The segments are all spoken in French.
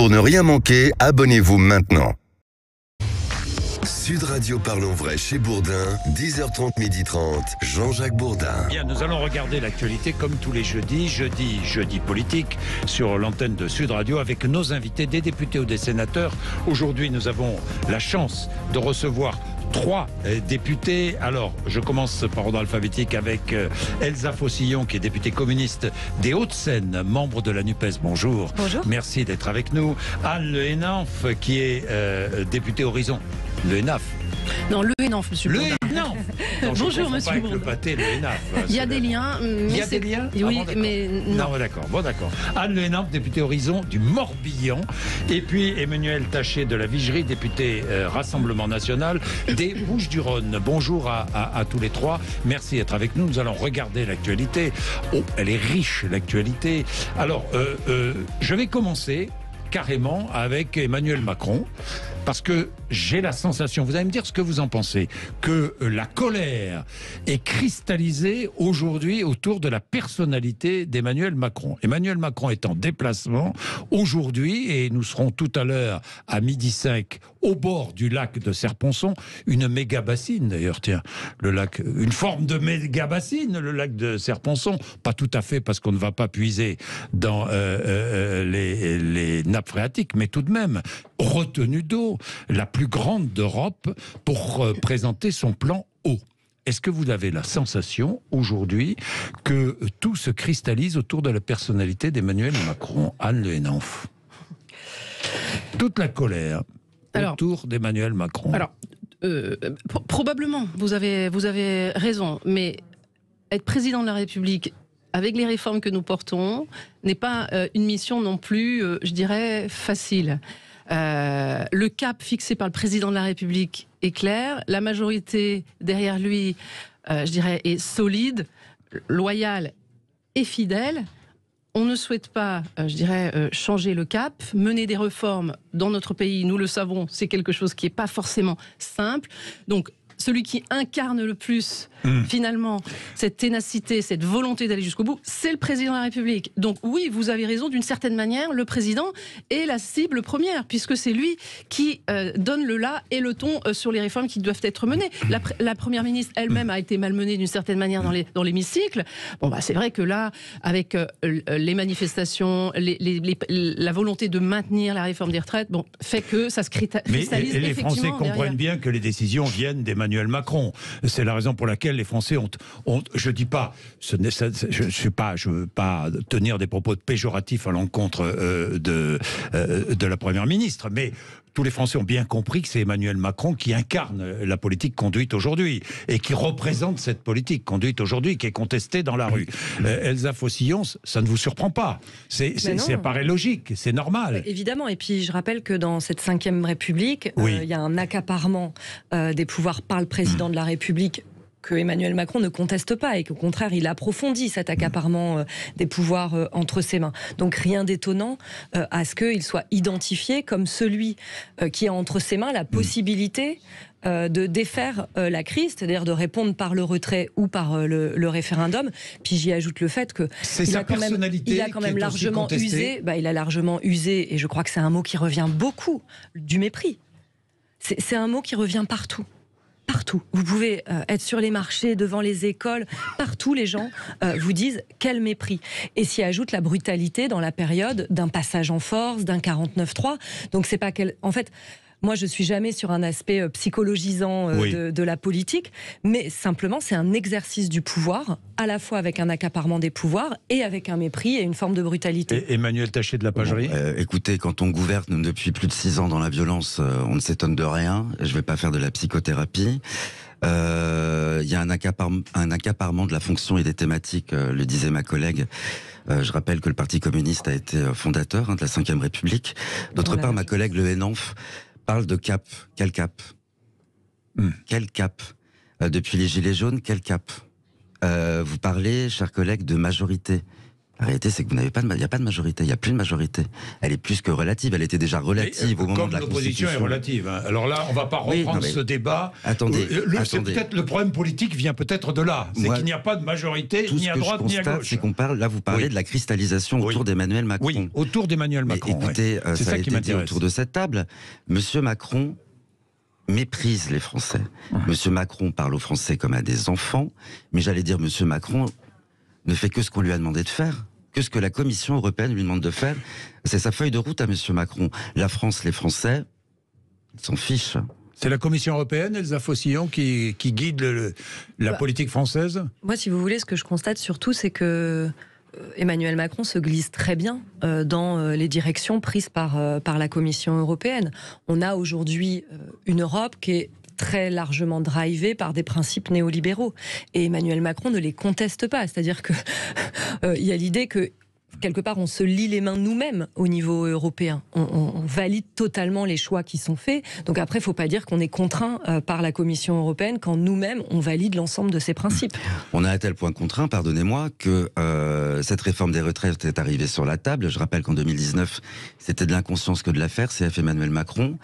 Pour ne rien manquer, abonnez-vous maintenant. Sud Radio Parlons Vrai chez Bourdin, 10h30, 12h30, Jean-Jacques Bourdin. Bien, nous allons regarder l'actualité comme tous les jeudis, jeudi politique, sur l'antenne de Sud Radio avec nos invités, des députés ou des sénateurs. Aujourd'hui, nous avons la chance de recevoir 3 députés. Alors, je commence par ordre alphabétique avec Elsa Faucillon, qui est députée communiste des Hauts-de-Seine, membre de la NUPES. Bonjour. Bonjour. Merci d'être avec nous. Anne Le Hénanf, qui est députée Horizon. Le Hénaf. Non, le Hénanf, monsieur Le Bourdin. Hénanf. Bonjour, monsieur Bourdin. Le pâté, le Hénaf. Il y a des liens. Il y a des liens. Oui, bon, mais non. Non, d'accord. Bon, d'accord. Anne Le Hénanf, députée Horizon du Morbihan. Et puis Emmanuel Taché de la Vigerie, député Rassemblement National des Bouches-du-Rhône. Bonjour à tous les 3. Merci d'être avec nous. Nous allons regarder l'actualité. Oh, elle est riche, l'actualité. Alors, je vais commencer carrément avec Emmanuel Macron, parce que j'ai la sensation, vous allez me dire ce que vous en pensez, que la colère est cristallisée aujourd'hui autour de la personnalité d'Emmanuel Macron. Emmanuel Macron est en déplacement aujourd'hui et nous serons tout à l'heure à 12h05 au bord du lac de Serponçon, une méga bassine d'ailleurs, tiens, le lac, une forme de méga bassine, le lac de Serponçon, pas tout à fait parce qu'on ne va pas puiser dans les nappes phréatiques, mais tout de même, retenue d'eau, la plus grande d'Europe pour présenter son plan eau. Est-ce que vous avez la sensation aujourd'hui que tout se cristallise autour de la personnalité d'Emmanuel Macron, Anne Le Hénanf? Toute la colère autour d'Emmanuel Macron. Alors, probablement, vous avez raison, mais être président de la République avec les réformes que nous portons n'est pas une mission non plus, je dirais, facile. Le cap fixé par le président de la République est clair, la majorité derrière lui, je dirais, est solide, loyale et fidèle. On ne souhaite pas, je dirais, changer le cap, mener des réformes dans notre pays, nous le savons, c'est quelque chose qui n'est pas forcément simple. Donc, celui qui incarne le plus, finalement, cette ténacité, cette volonté d'aller jusqu'au bout, c'est le président de la République. Donc oui, vous avez raison, d'une certaine manière, le président est la cible première, puisque c'est lui qui donne le là et le ton sur les réformes qui doivent être menées. La première ministre elle-même a été malmenée d'une certaine manière dans l'hémicycle. Bon, bah, c'est vrai que là, avec les manifestations, la volonté de maintenir la réforme des retraites, bon, fait que ça se cristallise. Mais les Français derrière. comprennent bien que les décisions viennent d'Emmanuel Macron. C'est la raison pour laquelle les Français ont je dis pas, je veux pas tenir des propos péjoratifs à l'encontre de la Première ministre, mais tous les Français ont bien compris que c'est Emmanuel Macron qui incarne la politique conduite aujourd'hui et qui représente cette politique conduite aujourd'hui, qui est contestée dans la rue. Elsa Faucillon, ça ne vous surprend pas? Ça paraît logique, c'est normal. Évidemment, et puis je rappelle que dans cette 5e République, il y a un accaparement des pouvoirs par le président de la République que Emmanuel Macron ne conteste pas et qu'au contraire, il approfondit cet accaparement des pouvoirs entre ses mains. Donc rien d'étonnant à ce qu'il soit identifié comme celui qui a entre ses mains la possibilité de défaire la crise, c'est-à-dire de répondre par le retrait ou par le référendum. Puis j'y ajoute le fait que il a quand même largement usé. Il a largement usé, et je crois que c'est un mot qui revient beaucoup, du mépris. C'est un mot qui revient partout. Partout. Vous pouvez être sur les marchés, devant les écoles, partout les gens vous disent quel mépris. Et s'y ajoute la brutalité dans la période d'un passage en force, d'un 49-3. Donc c'est pas en fait, moi je suis jamais sur un aspect psychologisant de la politique, mais simplement c'est un exercice du pouvoir, à la fois avec un accaparement des pouvoirs et avec un mépris et une forme de brutalité. Et Emmanuel Taché de la Pagerie. Écoutez, quand on gouverne depuis plus de 6 ans dans la violence, on ne s'étonne de rien. Je ne vais pas faire de la psychothérapie. Il y a un accaparement de la fonction et des thématiques, le disait ma collègue. Je rappelle que le Parti communiste a été fondateur de la 5e République. D'autre part, ma collègue Le Hénanf parle de cap. Quel cap? Quel cap? Depuis les Gilets jaunes, quel cap? Vous parlez, chers collègues, de majorité. La réalité, c'est que vous n'avez pas il n'y a pas de majorité, il n'y a plus de majorité. Elle est plus que relative, elle était déjà relative au moment de la l'opposition est relative. Hein. Alors là, on ne va pas reprendre ce débat. Attendez. Le problème politique vient peut-être de là. C'est qu'il n'y a pas de majorité, ni à droite, ni à gauche. C'est qu'on parle, là, vous parlez de la cristallisation autour d'Emmanuel Macron. Oui, autour d'Emmanuel Macron. Écoutez, ça a été dit autour de cette table. Monsieur Macron méprise les Français. Monsieur Macron parle aux Français comme à des enfants, mais j'allais dire, Monsieur Macron ne fait que ce qu'on lui a demandé de faire, que ce que la Commission européenne lui demande de faire. C'est sa feuille de route à Monsieur Macron. La France, les Français, ils s'en fichent. C'est la Commission européenne, Elsa Faucillon, qui guide la politique française ? Moi, si vous voulez, ce que je constate surtout, c'est que Emmanuel Macron se glisse très bien dans les directions prises par la Commission européenne. On a aujourd'hui une Europe qui est très largement drivée par des principes néolibéraux. Et Emmanuel Macron ne les conteste pas. C'est-à-dire que il y a l'idée que quelque part, on se lie les mains nous-mêmes au niveau européen. On valide totalement les choix qui sont faits. Donc après, il ne faut pas dire qu'on est contraint par la Commission européenne quand nous-mêmes, on valide l'ensemble de ces principes. On a à tel point contraint, pardonnez-moi, que cette réforme des retraites est arrivée sur la table. Je rappelle qu'en 2019, c'était de l'inconscience que de la faire, CF Emmanuel Macron.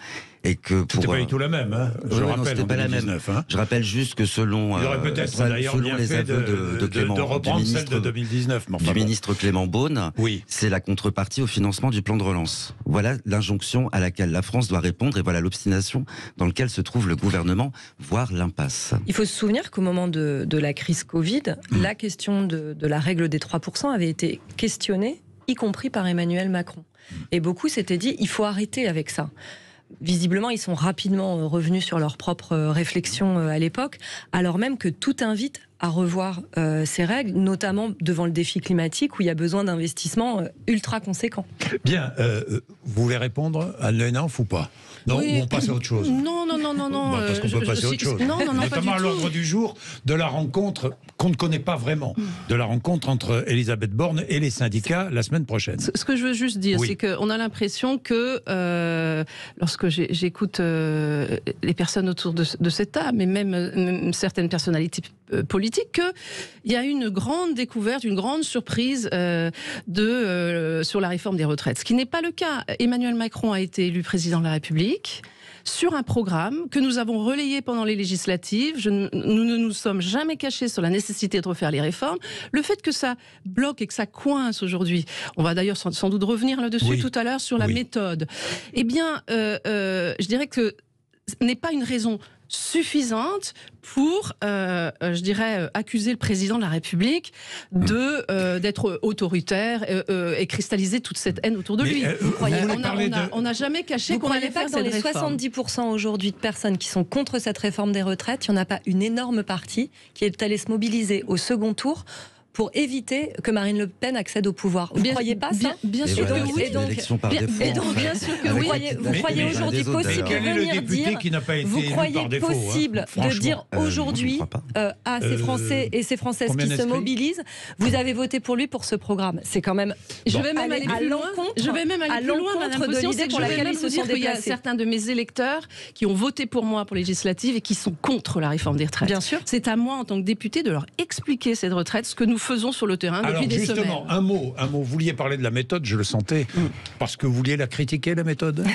Et que pour... C'était pas du tout la même, hein. Je rappelle, c'était pas 2019, la même. Hein. Je rappelle juste que selon, il aurait peut-être d'ailleurs bien les aveux de Clément, de reprendre celle de 2019, du ministre Clément Beaune, oui. C'est la contrepartie au financement du plan de relance. Voilà l'injonction à laquelle la France doit répondre et voilà l'obstination dans laquelle se trouve le gouvernement, voire l'impasse. Il faut se souvenir qu'au moment de la crise Covid, la question de la règle des 3% avait été questionnée, y compris par Emmanuel Macron. Et beaucoup s'étaient dit, il faut arrêter avec ça. Visiblement, ils sont rapidement revenus sur leurs propres réflexions à l'époque, alors même que tout invite à revoir ces règles, notamment devant le défi climatique où il y a besoin d'investissements ultra conséquents. Bien, vous voulez répondre à Le Henaf ou pas ? Non, oui. Ou on passe à autre chose ? Non. Bah, parce qu'on peut passer à autre chose. Non, notamment à l'ordre du jour de la rencontre qu'on ne connaît pas vraiment, de la rencontre entre Elisabeth Borne et les syndicats la semaine prochaine. Ce que je veux juste dire, c'est qu'on a l'impression que lorsque j'écoute les personnes autour de cette table, mais même certaines personnalités politiques, qu'il y a une grande découverte, une grande surprise sur la réforme des retraites. Ce qui n'est pas le cas. Emmanuel Macron a été élu président de la République sur un programme que nous avons relayé pendant les législatives. Nous ne nous sommes jamais cachés sur la nécessité de refaire les réformes. Le fait que ça bloque et que ça coince aujourd'hui, on va d'ailleurs sans doute revenir là-dessus tout à l'heure sur la méthode. Eh bien, je dirais que ce n'est pas une raison suffisante pour, je dirais, accuser le président de la République d'être autoritaire et cristalliser toute cette haine autour de lui. On n'a jamais caché qu'on allait faire cette réforme. Dans les 70% aujourd'hui de personnes qui sont contre cette réforme des retraites, il n'y en a pas une énorme partie qui est allée se mobiliser au second tour pour éviter que Marine Le Pen accède au pouvoir. Vous ne croyez pas ça ? Bien sûr que oui. Bien sûr que oui. Vous croyez aujourd'hui possible de venir dire... Vous croyez possible de dire aujourd'hui à ces Français et ces Françaises qui se mobilisent, vous avez voté pour lui pour ce programme. C'est quand même... Je vais même aller plus loin. Je vais même aller plus loin, Madame Faucillon, c'est que je vais même vous dire qu'il y a certains de mes électeurs qui ont voté pour moi pour les législatives et qui sont contre la réforme des retraites. Bien sûr. C'est à moi, en tant que député, de leur expliquer cette retraite, ce que nous faisons sur le terrain depuis des semaines. Alors justement, un mot, vous vouliez parler de la méthode, je le sentais, parce que vous vouliez la critiquer, la méthode.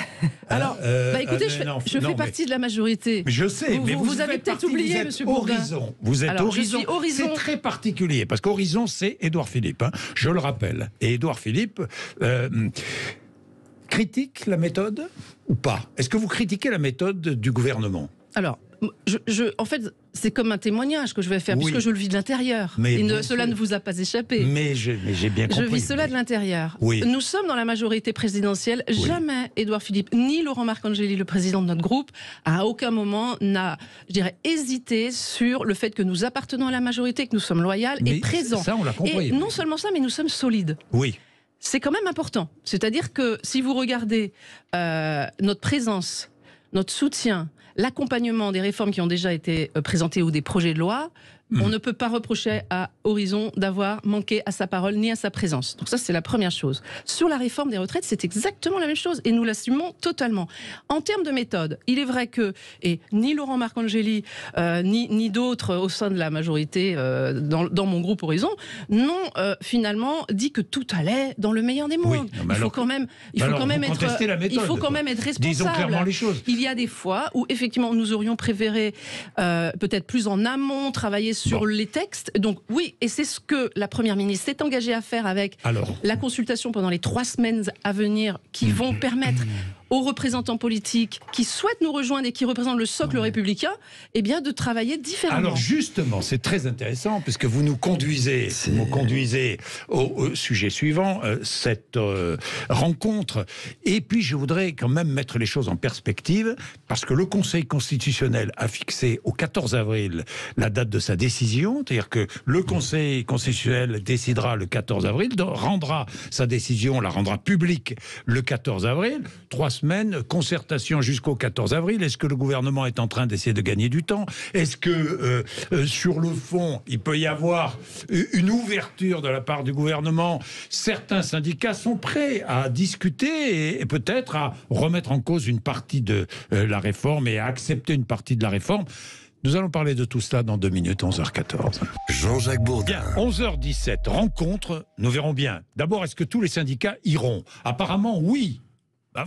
Alors, écoutez, je fais partie de la majorité. Je sais, mais vous avez peut-être oublié, Monsieur Bourdin. Vous êtes Horizon. Horizon. C'est très particulier, parce qu'Horizon, c'est Édouard Philippe, hein, je le rappelle. Et Édouard Philippe critique la méthode ou pas ? Est-ce que vous critiquez la méthode du gouvernement ? Alors, en fait, c'est comme un témoignage que je vais faire, puisque je le vis de l'intérieur. Cela ne vous a pas échappé. Mais j'ai bien compris. Je vis cela de l'intérieur. Oui. Nous sommes dans la majorité présidentielle. Jamais Édouard Philippe, ni Laurent Marcangeli, le président de notre groupe, à aucun moment n'a, je dirais, hésité sur le fait que nous appartenons à la majorité, que nous sommes loyaux et présents. Ça, on l'a compris. Et non seulement ça, mais nous sommes solides. Oui. C'est quand même important. C'est-à-dire que si vous regardez notre présence, notre soutien, l'accompagnement des réformes qui ont déjà été présentées ou des projets de loi, On ne peut pas reprocher à Horizon d'avoir manqué à sa parole ni à sa présence. Donc ça, c'est la première chose. Sur la réforme des retraites, c'est exactement la même chose et nous l'assumons totalement. En termes de méthode, il est vrai que et ni Laurent Marcangeli ni d'autres au sein de la majorité dans mon groupe Horizon n'ont finalement dit que tout allait dans le meilleur des mondes. Oui, il faut quand même être responsable. Disons clairement les choses. Il y a des fois où effectivement nous aurions préféré peut-être plus en amont travailler sur les textes. Donc oui, et c'est ce que la Première ministre s'est engagée à faire avec la consultation pendant les 3 semaines à venir qui vont permettre aux représentants politiques qui souhaitent nous rejoindre et qui représentent le socle républicain, eh bien de travailler différemment. Alors justement, c'est très intéressant puisque vous nous conduisez au sujet suivant, cette rencontre. Et puis je voudrais quand même mettre les choses en perspective parce que le Conseil constitutionnel a fixé au 14 avril la date de sa décision, c'est-à-dire que le Conseil constitutionnel décidera le 14 avril, rendra sa décision, la rendra publique le 14 avril, 3 semaines, concertation jusqu'au 14 avril. Est-ce que le gouvernement est en train d'essayer de gagner du temps? Est-ce que sur le fond, il peut y avoir une ouverture de la part du gouvernement? Certains syndicats sont prêts à discuter et peut-être à remettre en cause une partie de la réforme et à accepter une partie de la réforme. Nous allons parler de tout cela dans 2 minutes, 11h14. Jean-Jacques Bourdin. Bien, 11h17, rencontre, nous verrons bien. D'abord, est-ce que tous les syndicats iront? Apparemment, oui.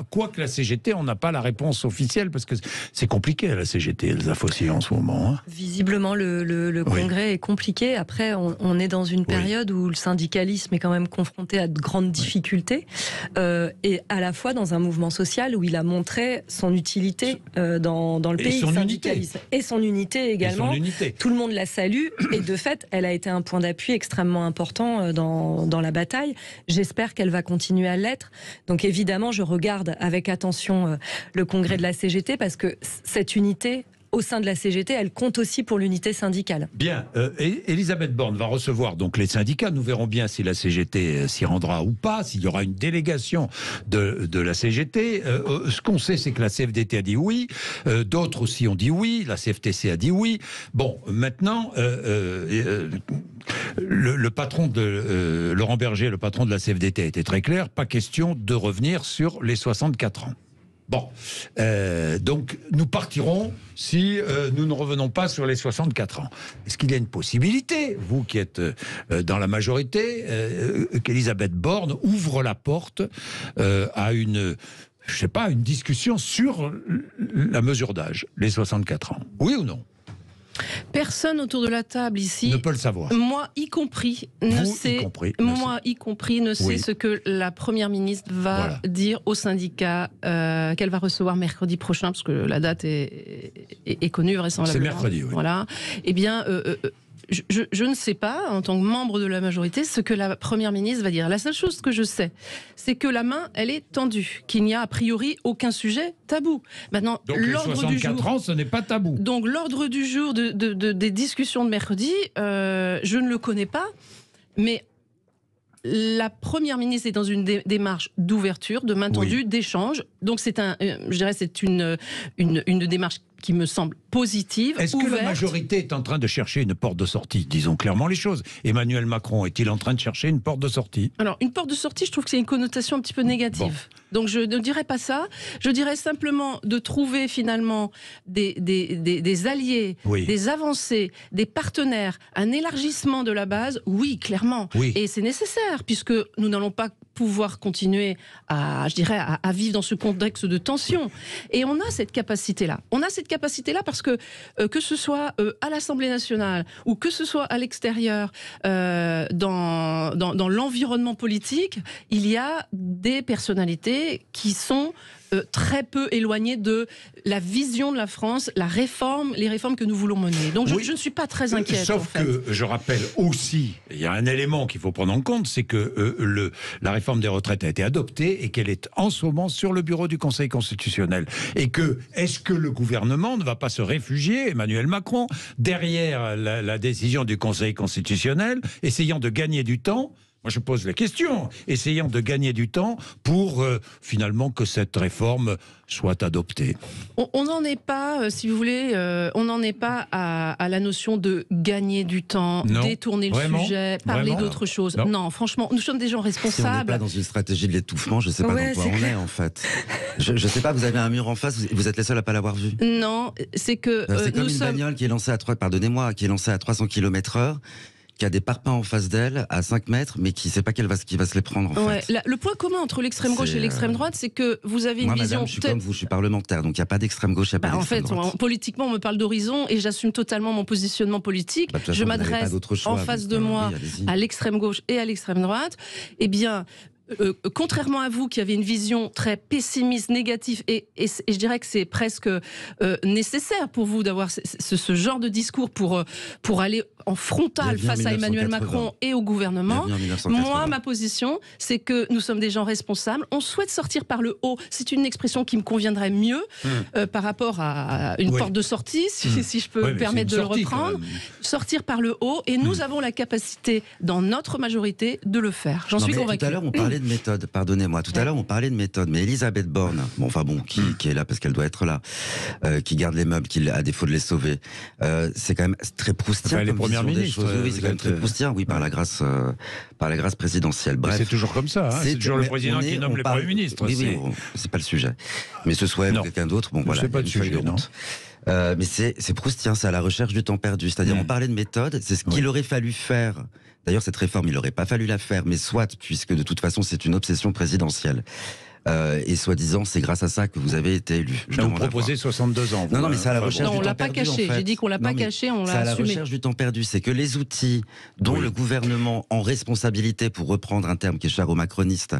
Quoique la CGT, on n'a pas la réponse officielle, parce que c'est compliqué la CGT, Elsa Fossy, en ce moment. Visiblement, le congrès est compliqué. Après, on est dans une période où le syndicalisme est quand même confronté à de grandes difficultés, et à la fois dans un mouvement social où il a montré son utilité dans le pays, le syndicalisme. Et son unité également. Tout le monde la salue, et de fait, elle a été un point d'appui extrêmement important dans la bataille. J'espère qu'elle va continuer à l'être. Donc évidemment, je regarde avec attention le congrès de la CGT parce que cette unité au sein de la CGT, elle compte aussi pour l'unité syndicale. Bien, Elisabeth Borne va recevoir donc les syndicats. Nous verrons bien si la CGT s'y rendra ou pas, s'il y aura une délégation de la CGT. Ce qu'on sait, c'est que la CFDT a dit oui, d'autres aussi ont dit oui, la CFTC a dit oui. Bon, maintenant, le patron de Laurent Berger, le patron de la CFDT, a été très clair, pas question de revenir sur les 64 ans. Bon, donc nous partirons si nous ne revenons pas sur les 64 ans. Est-ce qu'il y a une possibilité, vous qui êtes dans la majorité, qu'Elisabeth Borne ouvre la porte à une discussion sur la mesure d'âge, les 64 ans? Oui ou non? Personne autour de la table ici ne peut le savoir. Moi y compris ne sait ce que la Première ministre va dire aux syndicats qu'elle va recevoir mercredi prochain, parce que la date est connue vraisemblablement. C'est mercredi, oui. Voilà. Eh bien, je ne sais pas, en tant que membre de la majorité, ce que la Première ministre va dire. La seule chose que je sais, c'est que la main, elle est tendue, qu'il n'y a a priori aucun sujet tabou. Maintenant, donc les 64 ans, ce n'est pas tabou. Donc l'ordre du jour des discussions de mercredi, je ne le connais pas, mais la Première ministre est dans une démarche d'ouverture, de main tendue, d'échange. Donc c'est une démarche qui me semble positive, Est-ce ouverte. que la majorité est en train de chercher une porte de sortie? Disons clairement les choses. Emmanuel Macron est-il en train de chercher une porte de sortie? Alors, une porte de sortie, je trouve que c'est une connotation un petit peu négative. Bon. Donc, je ne dirais pas ça. Je dirais simplement de trouver finalement des alliés, des avancées, des partenaires, un élargissement de la base. Oui, clairement. Oui. Et c'est nécessaire, puisque nous n'allons pas pouvoir continuer à vivre dans ce contexte de tension. Et on a cette capacité-là. On a cette capacité-là parce que ce soit à l'Assemblée nationale ou que ce soit à l'extérieur, dans l'environnement politique, il y a des personnalités qui sont très peu éloignées de la vision de la France, les réformes que nous voulons mener. Donc je ne suis pas très inquiète. Sauf que je rappelle aussi, il y a un élément qu'il faut prendre en compte, c'est que la réforme des retraites a été adoptée et qu'elle est en ce moment sur le bureau du Conseil constitutionnel. Et est-ce que le gouvernement ne va pas se réfugier, Emmanuel Macron, derrière la décision du Conseil constitutionnel, essayant de gagner du temps Moi, je pose la question, essayant de gagner du temps pour finalement que cette réforme soit adoptée. On n'en est pas, si vous voulez, on n'en est pas à la notion de gagner du temps, détourner le sujet, parler d'autre chose. Non, franchement, nous sommes des gens responsables. Si on n'est pas dans une stratégie de l'étouffement, je ne sais pas dans quoi on est en fait. Je ne sais pas, vous avez un mur en face, vous êtes les seuls à ne pas l'avoir vu. Non, c'est que c'est comme une bagnole qui est lancée à 300 km/h. Qui a des parpaings en face d'elle à 5 mètres, mais qui ne sait pas qui va se les prendre en fait. Le point commun entre l'extrême gauche et l'extrême droite, c'est que vous avez une vision... Madame, je suis comme vous, je suis parlementaire, donc il n'y a pas d'extrême gauche, il n'y a pas d'extrême droite. En fait, politiquement, on me parle d'horizon et j'assume totalement mon positionnement politique. Je m'adresse en face de moi à l'extrême gauche et à l'extrême droite. Eh bien... contrairement à vous qui avez une vision très pessimiste, négative, et je dirais que c'est presque nécessaire pour vous d'avoir ce genre de discours pour aller en frontal face à Emmanuel Macron et au gouvernement. Moi, ma position, c'est que nous sommes des gens responsables. On souhaite sortir par le haut. C'est une expression qui me conviendrait mieux par rapport à une porte de sortie, si je peux me permettre de le reprendre. Sortir par le haut, et nous avons la capacité, dans notre majorité, de le faire. J'en suis convaincue. Tout à l'heure, on parlait de méthode, pardonnez-moi. Tout à l'heure, on parlait de méthode, mais Elisabeth Borne, qui est là parce qu'elle doit être là, qui garde les meubles, à défaut de les sauver, c'est quand même très proustien. Les premières ministres. Oui, c'est quand même très proustien, par la grâce présidentielle. Bref, c'est toujours comme ça. C'est toujours le président qui nomme les premiers ministres. Oui, c'est pas le sujet. Mais ce soit quelqu'un d'autre, c'est pas le sujet, non. Mais c'est proustien, c'est à la recherche du temps perdu. C'est-à-dire, on parlait de méthode, c'est ce qu'il aurait fallu faire. D'ailleurs, cette réforme, il n'aurait pas fallu la faire, mais soit, puisque de toute façon, c'est une obsession présidentielle. Et soi-disant, c'est grâce à ça que vous avez été élu. Vous proposez 62 ans. Non, mais c'est à la recherche du temps perdu. Non, on l'a pas caché. J'ai dit qu'on l'a pas caché, on l'a assumé. C'est à la recherche du temps perdu. C'est que les outils dont le gouvernement, en responsabilité, pour reprendre un terme qui est cher aux macronistes,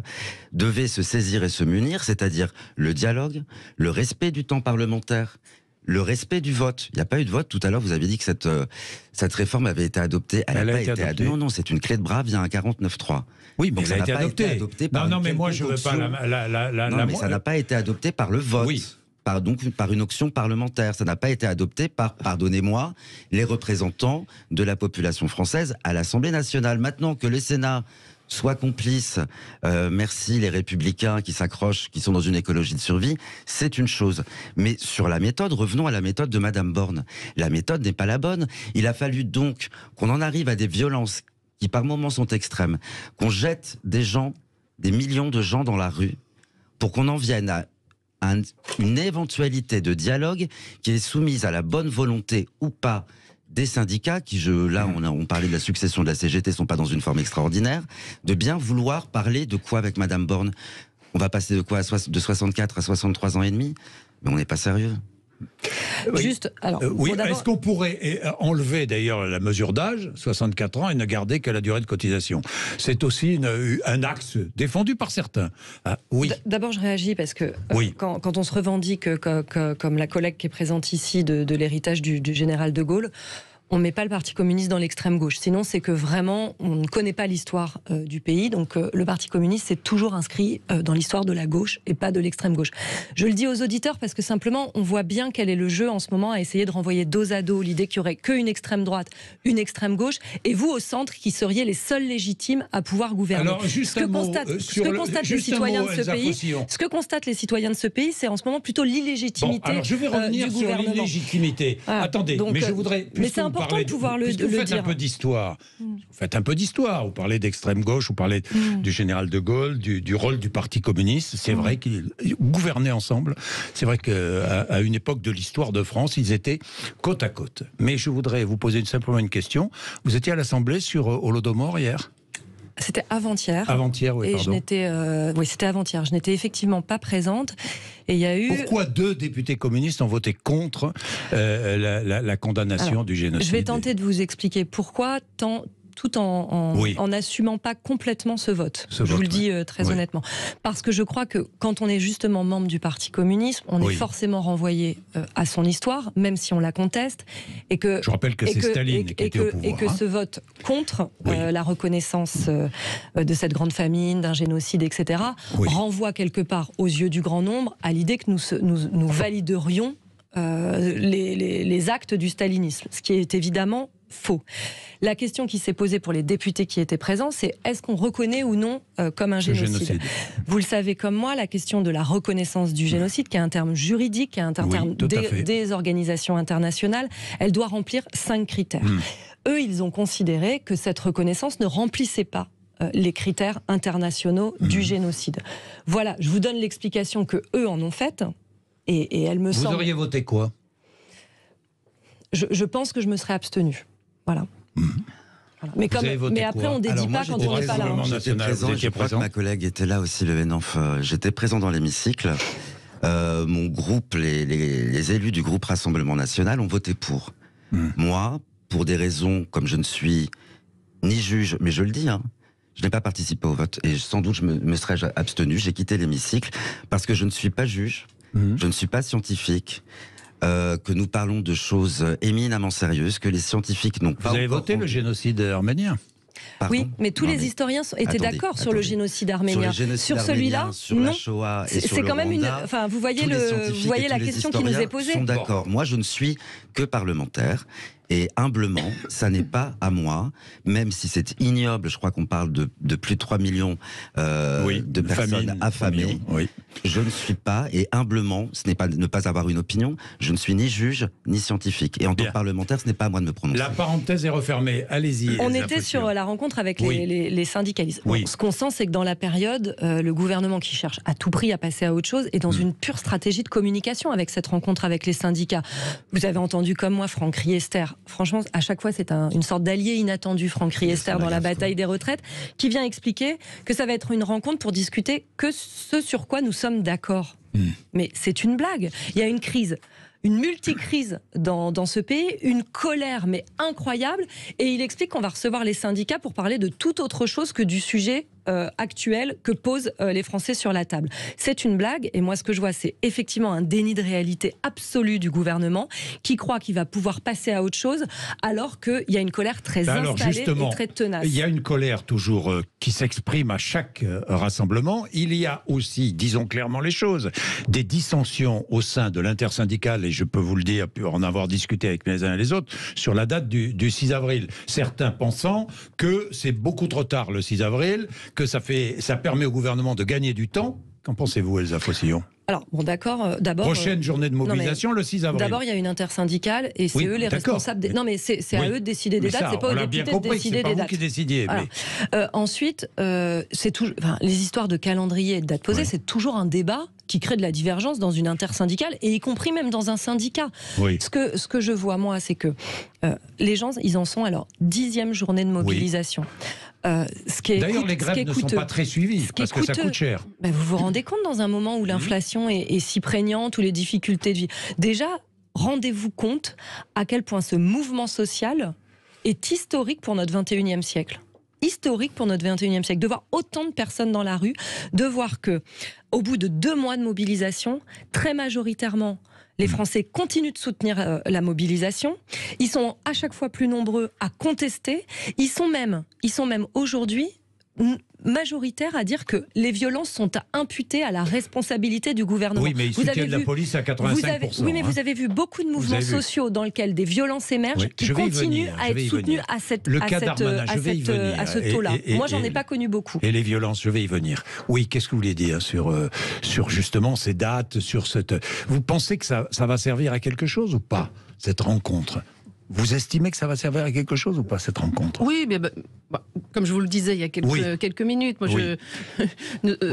devait se saisir et se munir, c'est-à-dire le dialogue, le respect du temps parlementaire, le respect du vote. Il n'y a pas eu de vote. Tout à l'heure, vous avez dit que cette réforme avait été adoptée. Elle n'a pas été adoptée. Non, c'est une clé de bras via un 49.3. Oui, mais elle a été adoptée. Non, mais moi, je ne veux pas mais ça n'a pas été adopté par le vote. Oui. Par une option parlementaire. Ça n'a pas été adopté par, pardonnez-moi, les représentants de la population française à l'Assemblée nationale. Maintenant que le Sénat soit complice, merci les Républicains qui s'accrochent, qui sont dans une écologie de survie, c'est une chose. Mais sur la méthode, revenons à la méthode de Madame Borne. La méthode n'est pas la bonne. Il a fallu donc qu'on en arrive à des violences qui par moments sont extrêmes, qu'on jette des millions de gens dans la rue, pour qu'on en vienne à une éventualité de dialogue qui est soumise à la bonne volonté ou pas des syndicats qui, on parlait de la succession de la CGT, sont pas dans une forme extraordinaire, de bien vouloir parler de quoi avec Madame Borne. On va passer de quoi de 64 à 63 ans et demi? Mais on n'est pas sérieux. Juste, alors, est-ce qu'on pourrait enlever d'ailleurs la mesure d'âge, 64 ans, et ne garder que la durée de cotisation? C'est aussi un axe défendu par certains. Oui. D'abord, je réagis parce que quand on se revendique comme la collègue qui est présente ici de l'héritage du général de Gaulle, on ne met pas le Parti communiste dans l'extrême gauche. Sinon, c'est que vraiment, on ne connaît pas l'histoire du pays. Donc, le Parti communiste s'est toujours inscrit dans l'histoire de la gauche et pas de l'extrême gauche. Je le dis aux auditeurs parce que simplement, on voit bien quel est le jeu en ce moment à essayer de renvoyer dos à dos l'idée qu'il n'y aurait qu'une extrême droite, une extrême gauche, et vous au centre qui seriez les seuls légitimes à pouvoir gouverner. Alors, ce que constatent les citoyens de ce pays, c'est en ce moment plutôt l'illégitimité. Alors, je vais revenir sur l'illégitimité. Attendez, mais je voudrais. Mais c'est important de pouvoir le dire. Vous faites un peu d'histoire. Vous faites un peu d'histoire. Vous parlez d'extrême gauche, vous parlez du général de Gaulle, du rôle du Parti communiste. C'est vrai qu'ils gouvernaient ensemble. C'est vrai qu'à une époque de l'histoire de France, ils étaient côte à côte. Mais je voudrais vous poser simplement une question. Vous étiez à l'Assemblée sur Holodomor hier ? C'était avant-hier. Avant-hier, oui, pardon. Oui, c'était avant-hier. Je n'étais effectivement pas présente. Et il y a eu... Pourquoi 2 députés communistes ont voté contre la condamnation du génocide? Je vais tenter de vous expliquer pourquoi, tout en n'assumant pas complètement ce vote. Je vous le dis très honnêtement. Parce que je crois que quand on est justement membre du Parti communiste, on est forcément renvoyé à son histoire, même si on la conteste. Et que, je rappelle que c'est Staline qui était au pouvoir. Et que ce vote contre la reconnaissance de cette grande famine, d'un génocide, etc., renvoie quelque part aux yeux du grand nombre à l'idée que nous validerions les actes du stalinisme. Ce qui est évidemment faux. La question qui s'est posée pour les députés qui étaient présents, c'est est-ce qu'on reconnaît ou non comme un génocide. Vous le savez comme moi, la question de la reconnaissance du génocide, qui est un terme juridique, qui est un terme des organisations internationales, elle doit remplir 5 critères. Eux, ils ont considéré que cette reconnaissance ne remplissait pas les critères internationaux du génocide. Voilà, je vous donne l'explication que eux en ont faite, et elle me semble... Vous auriez voté quoi ? Je pense que je me serais abstenue. Voilà. Voilà. Mais après, on ne dédie pas quand on n'est pas là. J'étais présent, je crois que ma collègue était là aussi, le Vénanf. J'étais présent dans l'hémicycle. Mon groupe, les élus du groupe Rassemblement National ont voté pour. Moi, pour des raisons, comme je ne suis ni juge, mais je le dis, je n'ai pas participé au vote. Et sans doute, je me serais abstenu. J'ai quitté l'hémicycle parce que je ne suis pas juge, je ne suis pas scientifique. Que nous parlons de choses éminemment sérieuses, que les scientifiques n'ont pas... Vous avez voté le génocide arménien ? Pardon. Oui, mais tous les historiens étaient d'accord sur le génocide arménien. Sur celui-là, sur la Shoah et sur c'est le quand même Rwanda, Enfin, vous voyez la question qui nous est posée. Sont d'accord. Moi, je ne suis que parlementaire. Et humblement, ça n'est pas à moi, même si c'est ignoble, je crois qu'on parle de plus de 3 millions de personnes affamées. Je ne suis pas, et humblement, ce n'est pas ne pas avoir une opinion, je ne suis ni juge, ni scientifique. Et en tant que parlementaire, ce n'est pas à moi de me prononcer. La parenthèse est refermée, allez-y. On était sur la rencontre avec les syndicalistes. Bon, ce qu'on sent, c'est que dans la période, le gouvernement qui cherche à tout prix à passer à autre chose est dans une pure stratégie de communication avec cette rencontre avec les syndicats. Vous avez entendu comme moi Franck Riester. Franchement, à chaque fois, c'est une sorte d'allié inattendu, Franck Riester, dans la bataille des retraites, qui vient expliquer que ça va être une rencontre pour discuter que ce sur quoi nous sommes d'accord. Mais c'est une blague. Il y a une crise, une multicrise dans ce pays, une colère mais incroyable, et il explique qu'on va recevoir les syndicats pour parler de toute autre chose que du sujet actuel que posent les Français sur la table. C'est une blague, et moi ce que je vois, c'est effectivement un déni de réalité absolu du gouvernement qui croit qu'il va pouvoir passer à autre chose alors qu'il y a une colère très installée et très tenace. Il y a une colère toujours qui s'exprime à chaque rassemblement. Il y a aussi, disons clairement les choses, des dissensions au sein de l'intersyndicale, et je peux vous le dire, pour en avoir discuté avec les uns et les autres, sur la date du 6 avril. Certains pensant que c'est beaucoup trop tard le 6 avril, que ça permet au gouvernement de gagner du temps. Qu'en pensez-vous, Elsa Faucillon ? Alors, bon, d'accord, d'abord... Prochaine journée de mobilisation, le 6 avril. D'abord, il y a une intersyndicale, et c'est eux les responsables... Non, mais c'est à eux de décider des dates, c'est pas aux députés de décider des dates. Qui décidiez, voilà. Ensuite, c'est toujours... les histoires de calendrier et de dates posées, c'est toujours un débat qui crée de la divergence dans une intersyndicale, et y compris même dans un syndicat. Ce que je vois, moi, c'est que les gens, ils en sont à leur 10e journée de mobilisation. D'ailleurs, les grèves ne sont pas très suivies, parce que ça coûte cher. Ben, vous vous rendez compte, dans un moment où l'inflation est si prégnante, où les difficultés de vie... Déjà, rendez-vous compte à quel point ce mouvement social est historique pour notre 21e siècle. Historique pour notre 21e siècle, de voir autant de personnes dans la rue, de voir que, au bout de 2 mois de mobilisation, très majoritairement, les Français continuent de soutenir la mobilisation. Ils sont à chaque fois plus nombreux à contester. Ils sont même aujourd'hui majoritaires à dire que les violences sont à imputer à la responsabilité du gouvernement. Oui, mais ils soutiennent la police à 85%. Oui, mais vous avez vu beaucoup de mouvements sociaux dans lesquels des violences émergent qui continuent à être soutenus à ce taux-là. Moi, j'en ai pas connu beaucoup. Et les violences, je vais y venir. Oui, qu'est-ce que vous voulez dire sur justement ces dates, sur cette... Vous pensez que ça va servir à quelque chose ou pas, cette rencontre ? Vous estimez que ça va servir à quelque chose ou pas, cette rencontre ? Oui, mais comme je vous le disais il y a quelques minutes, moi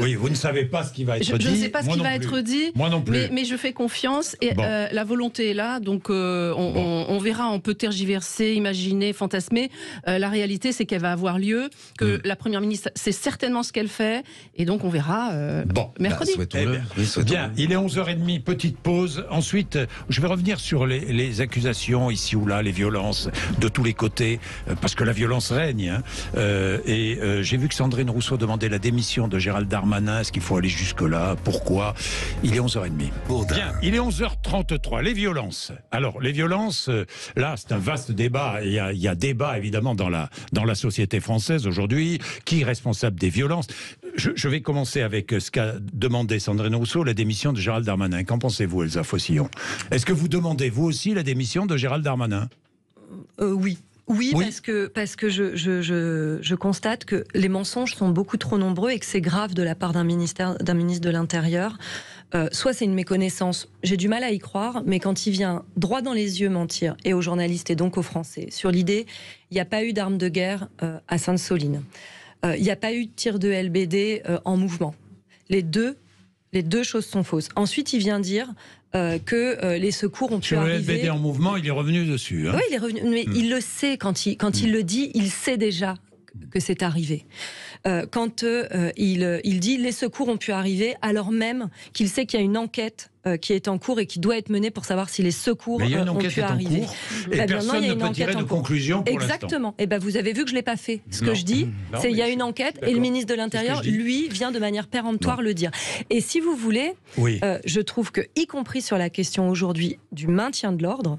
oui, vous ne savez pas ce qui va être dit. Je ne sais pas ce qui va être dit. Moi non plus. Mais je fais confiance, et la volonté est là, donc on verra, on peut tergiverser, imaginer, fantasmer. La réalité, c'est qu'elle va avoir lieu, que la Première ministre sait certainement ce qu'elle fait, et donc on verra mercredi. Bien, il est 11h30, petite pause. Ensuite, je vais revenir sur les accusations ici ou là, les violences de tous les côtés, parce que la violence règne. J'ai vu que Sandrine Rousseau demandait la démission de Gérald Darmanin. Est-ce qu'il faut aller jusque-là ? Pourquoi ? Il est 11h30. Bien, il est 11h33. Les violences. Alors, les violences, là, c'est un vaste débat. Il y a débat, évidemment, dans la société française aujourd'hui. Qui est responsable des violences ? Je vais commencer avec ce qu'a demandé Sandrine Rousseau, la démission de Gérald Darmanin. Qu'en pensez-vous, Elsa Faucillon ? Est-ce que vous demandez, vous aussi, la démission de Gérald Darmanin ? Oui. Oui, parce que je constate que les mensonges sont beaucoup trop nombreux et que c'est grave de la part d'un ministre de l'Intérieur. Soit c'est une méconnaissance, j'ai du mal à y croire, mais quand il vient droit dans les yeux mentir, et aux journalistes et donc aux Français, sur l'idée, il n'y a pas eu d'armes de guerre à Sainte-Soline, il n'y a pas eu de tir de LBD en mouvement. Les deux choses sont fausses. Ensuite, il vient dire que les secours ont pu arriver... Sur le LBD en mouvement, il est revenu dessus. Hein. Oui, il est revenu, mais il le sait, quand il le dit, il sait déjà que c'est arrivé. Quand il dit les secours ont pu arriver, alors même qu'il sait qu'il y a une enquête qui est en cours et qui doit être menée pour savoir si les secours ont pu arriver. Et personne ne peut tirer de conclusion pour l'instant. Exactement. Et vous avez vu que je l'ai pas fait. Ce que je dis, c'est il y a une enquête et le ministre de l'Intérieur, lui, vient de manière péremptoire le dire. Et si vous voulez, je trouve que, y compris sur la question aujourd'hui du maintien de l'ordre,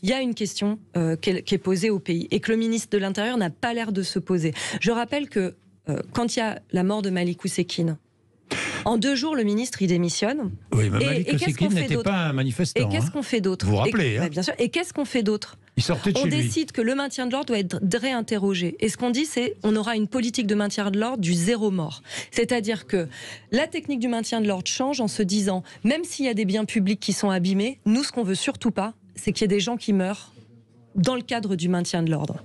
il y a une question qui est posée au pays et que le ministre de l'Intérieur n'a pas l'air de se poser. Je rappelle que quand il y a la mort de Malik Oussekine, en 2 jours, le ministre, il démissionne. Oui, mais Malik Oussekine n'était pas un manifestant. Et qu'est-ce qu'on fait d'autre ? Vous vous rappelez, hein ? Bien sûr. Et qu'est-ce qu'on fait d'autre ? Il sortait de chez lui. On décide que le maintien de l'ordre doit être réinterrogé. Et ce qu'on dit, c'est on aura une politique de maintien de l'ordre du 0 mort. C'est-à-dire que la technique du maintien de l'ordre change en se disant, même s'il y a des biens publics qui sont abîmés, nous, ce qu'on veut surtout pas, c'est qu'il y ait des gens qui meurent dans le cadre du maintien de l'ordre.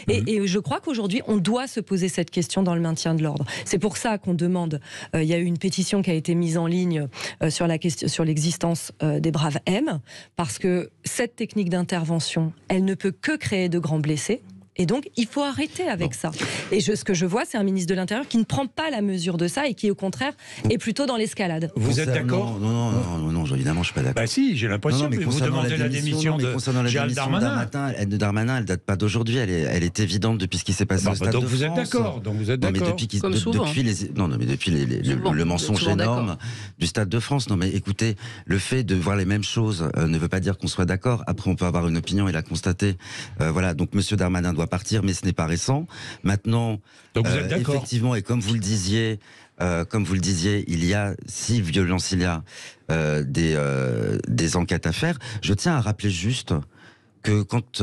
Et je crois qu'aujourd'hui, on doit se poser cette question dans le maintien de l'ordre. C'est pour ça qu'on demande, il y a eu une pétition qui a été mise en ligne sur l'existence des braves M, parce que cette technique d'intervention, elle ne peut que créer de grands blessés. Et donc, il faut arrêter avec ça. Et ce que je vois, c'est un ministre de l'Intérieur qui ne prend pas la mesure de ça et qui, au contraire, est plutôt dans l'escalade. Vous êtes d'accord ? Non, évidemment, je suis pas d'accord. Bah si, j'ai l'impression que vous demandez la démission de Gérald Darmanin. Darmanin, elle date pas d'aujourd'hui, elle est évidente depuis ce qui s'est passé au Stade de France. Donc vous êtes d'accord. Mais depuis le mensonge énorme du Stade de France. Non mais écoutez, le fait de voir les mêmes choses ne veut pas dire qu'on soit d'accord. Après, on peut avoir une opinion et la constater. Voilà, donc Monsieur Darmanin doit partir, mais ce n'est pas récent. Maintenant, donc vous êtes d'accord. Effectivement, et comme vous le disiez, il y a, si violence il y a, des enquêtes à faire. Je tiens à rappeler juste que quand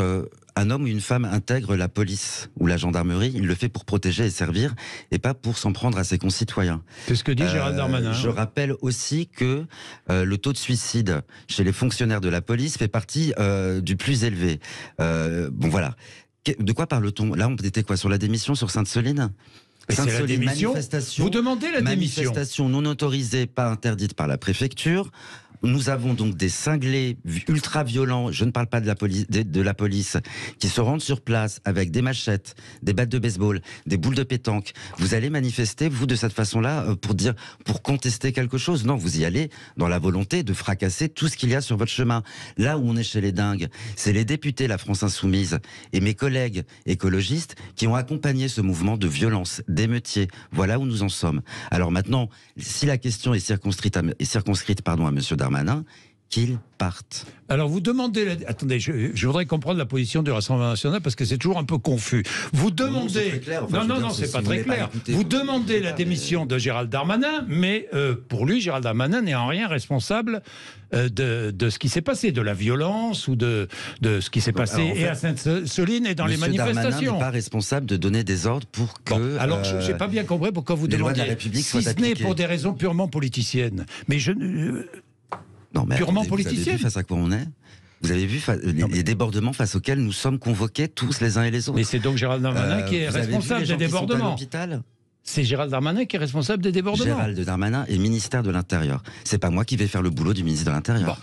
un homme ou une femme intègre la police ou la gendarmerie, il le fait pour protéger et servir, et pas pour s'en prendre à ses concitoyens. C'est ce que dit Gérald Darmanin. Je rappelle aussi que le taux de suicide chez les fonctionnaires de la police fait partie du plus élevé. Bon voilà. De quoi parle-t-on ? Là, on était quoi ? Sur la démission sur Sainte-Soline ? C'est la démission. Vous demandez la démission. Manifestation non autorisée, pas interdite par la préfecture. Nous avons donc des cinglés ultra-violents, je ne parle pas de la police, qui se rendent sur place avec des machettes, des battes de baseball, des boules de pétanque. Vous allez manifester, vous, de cette façon-là, pour contester quelque chose ? Non, vous y allez dans la volonté de fracasser tout ce qu'il y a sur votre chemin. Là où on est chez les dingues, c'est les députés, la France Insoumise, et mes collègues écologistes qui ont accompagné ce mouvement de violence, d'émeutiers. Voilà où nous en sommes. Alors maintenant, si la question est circonscrite à Monsieur Darmanin, qu'il parte. Alors vous demandez... Attendez, je voudrais comprendre la position du Rassemblement National parce que c'est toujours un peu confus. Vous demandez... Non, c'est pas très clair. Vous demandez la démission de Gérald Darmanin, mais pour lui, Gérald Darmanin n'est en rien responsable de ce qui s'est passé, de la violence ou de ce qui s'est passé et à Sainte-Soline et dans les manifestations. Darmanin n'est pas responsable de donner des ordres pour que... Bon, alors, j'ai pas bien compris pourquoi vous demandez, si ce n'est pour des raisons purement politiciennes. Mais purement politicienne. Vous avez vu face à quoi on est ? Vous avez vu les débordements face auxquels nous sommes convoqués tous les uns et les autres. Mais c'est donc Gérald Darmanin qui est responsable des débordements. C'est Gérald Darmanin qui est responsable des débordements. Gérald Darmanin est ministère de l'Intérieur. C'est pas moi qui vais faire le boulot du ministre de l'Intérieur.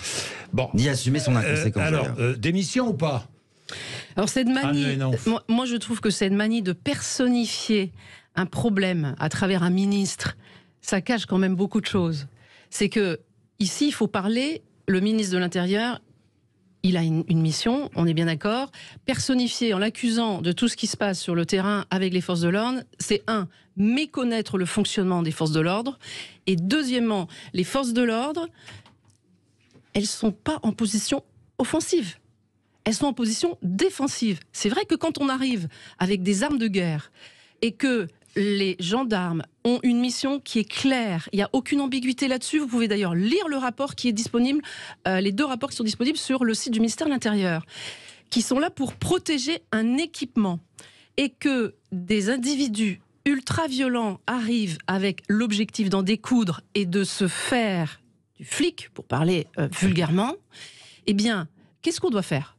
Bon. Ni assumer son inconséquence. Alors, démission ou pas ? Alors cette manie, moi je trouve que cette manie de personnifier un problème à travers un ministre, ça cache quand même beaucoup de choses. C'est que ici, il faut parler, le ministre de l'Intérieur, il a une mission, on est bien d'accord. Personnifier en l'accusant de tout ce qui se passe sur le terrain avec les forces de l'ordre, c'est méconnaître le fonctionnement des forces de l'ordre. Et deuxièmement, les forces de l'ordre, elles ne sont pas en position offensive. Elles sont en position défensive. C'est vrai que quand on arrive avec des armes de guerre et que les gendarmes ont une mission qui est claire. Il n'y a aucune ambiguïté là-dessus. Vous pouvez d'ailleurs lire le rapport qui est disponible, les 2 rapports qui sont disponibles sur le site du ministère de l'Intérieur. qui sont là pour protéger un équipement, et que des individus ultra-violents arrivent avec l'objectif d'en découdre et de se faire du flic, pour parler vulgairement, eh bien, qu'est-ce qu'on doit faire?